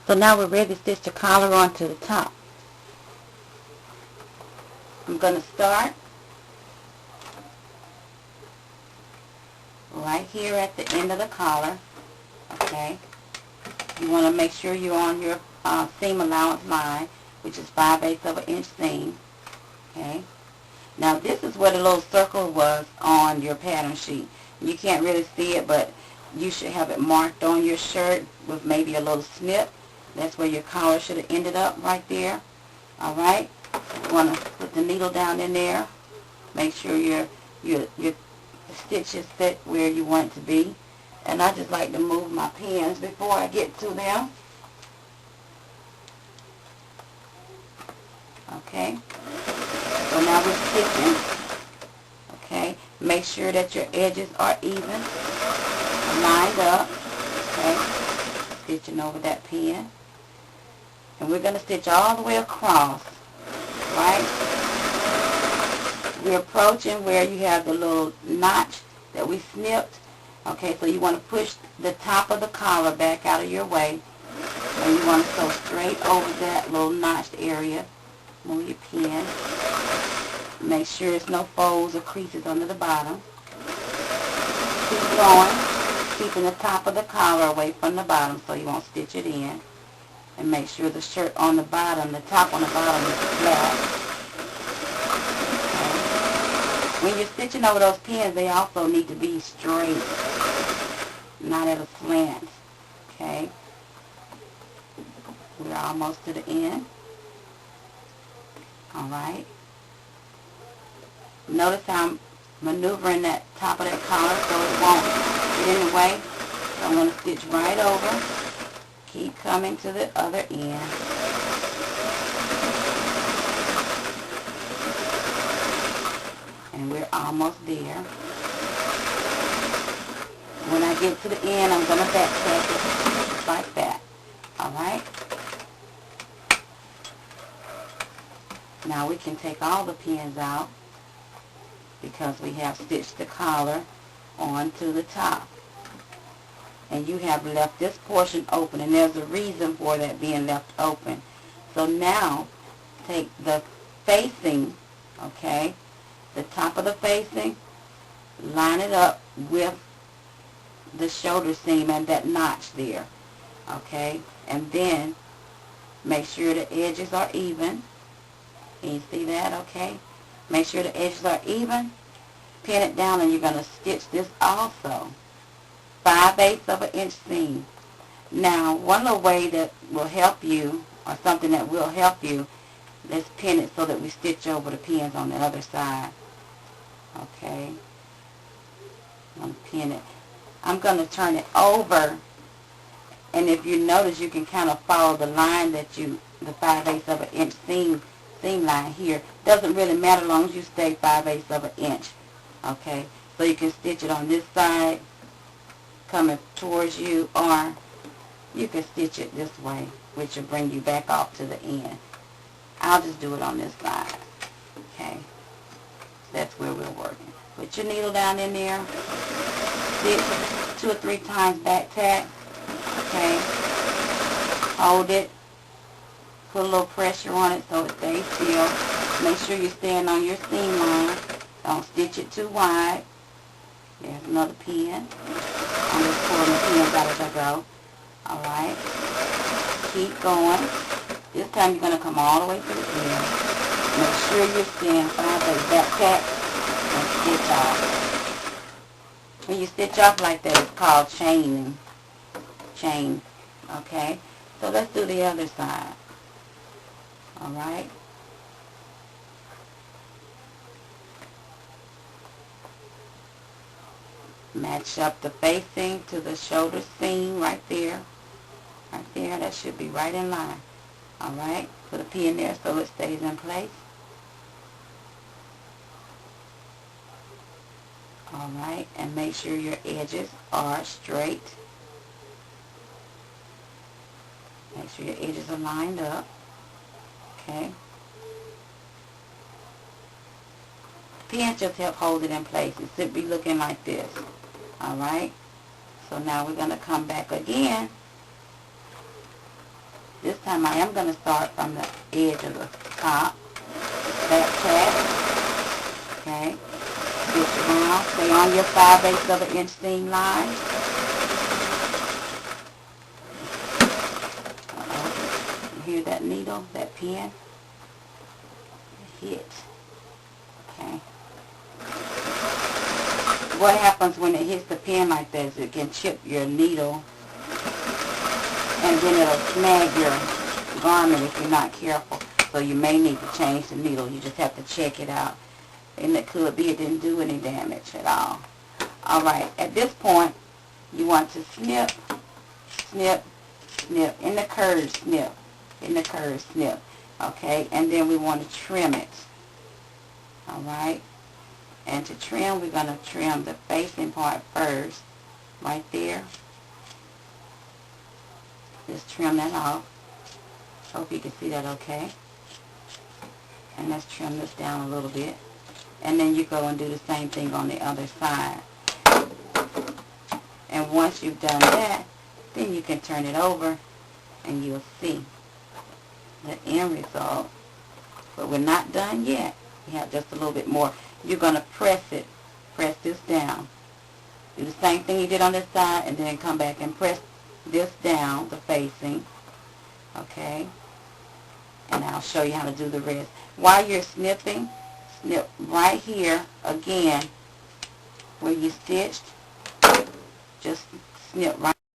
So now we're ready to stitch the collar onto the top. I'm going to start right here at the end of the collar. Okay. You want to make sure you're on your seam allowance line, which is 5/8 of an inch seam. Okay. Now this is where the little circle was on your pattern sheet. You can't really see it, but you should have it marked on your shirt with maybe a little snip. That's where your collar should have ended up, right there. Alright? You want to put the needle down in there. Make sure your stitch is set where you want it to be. And I just like to move my pins before I get to them. Okay? So now we're stitching. Okay? Make sure that your edges are even, lined up. Okay? Stitching over that pin. And we're going to stitch all the way across. Right? We're approaching where you have the little notch that we snipped. Okay, so you want to push the top of the collar back out of your way. And you want to sew straight over that little notched area. Move your pin. Make sure there's no folds or creases under the bottom. Keep going, keeping the top of the collar away from the bottom so you won't stitch it in. And make sure the shirt on the bottom, the top on the bottom is flat. Okay. When you're stitching over those pins, they also need to be straight, not at a slant. Okay. We're almost to the end. Alright. Notice how I'm maneuvering that top of that collar so it won't get in the way. So I'm going to stitch right over. Keep coming to the other end. And we're almost there. When I get to the end, I'm going to backtack it just like that. Alright? Now we can take all the pins out because we have stitched the collar onto the top. And you have left this portion open, and there's a reason for that being left open. So now, take the facing, okay, the top of the facing, line it up with the shoulder seam and that notch there, okay, and then make sure the edges are even. Can you see that, okay? Make sure the edges are even, pin it down, and you're going to stitch this also. 5/8 of an inch seam. Now, one little way that will help you, or something that will help you, let's pin it so that we stitch over the pins on the other side. Okay. I'm going to pin it. I'm going to turn it over, and if you notice, you can kind of follow the line that the 5/8 of an inch seam line here. Doesn't really matter as long as you stay 5/8 of an inch. Okay. So you can stitch it on this side, coming towards you, or you can stitch it this way, which will bring you back off to the end. I'll just do it on this side. Okay. That's where we're working. Put your needle down in there. Stitch 2 or 3 times back tack. Okay. Hold it. Put a little pressure on it so it stays still. Make sure you're staying on your seam line. Don't stitch it too wide. There's another pin. I'm just pulling the pins out as I go. Alright. Keep going. This time you're going to come all the way to the end. Make sure you're staying 5/8 back tack and stitch off. When you stitch off like that, it's called chaining. Chain. Okay? So let's do the other side. Alright? Match up the facing to the shoulder seam right there. Right there. That should be right in line. Alright? Put a pin there so it stays in place. Alright? And make sure your edges are straight. Make sure your edges are lined up. Okay? Pins just help hold it in place. It should be looking like this. Alright? So now we're going to come back again This time I am going to start from the edge of the top, back tack, okay, stitch around, stay on your 5/8 of an inch seam line. You hear that needle, that pin? Hit. Okay. What happens when it hits the pin like that is it can chip your needle, and then it'll snag your garment if you're not careful. So you may need to change the needle. You just have to check it out. And it could be it didn't do any damage at all. Alright, at this point, you want to snip, snip, snip, in the curve snip, in the curve snip. Okay, and then we want to trim it. Alright, and to trim, we're going to trim the facing part first, right there. Just trim that off. Hope you can see that okay. And let's trim this down a little bit. And then you go and do the same thing on the other side. And once you've done that, then you can turn it over and you'll see the end result. But we're not done yet. You have just a little bit more. You're going to press it. Press this down. Do the same thing you did on this side and then come back and press this down, the facing. Okay? And I'll show you how to do the rest. While you're snipping, snip right here again where you stitched. Just snip right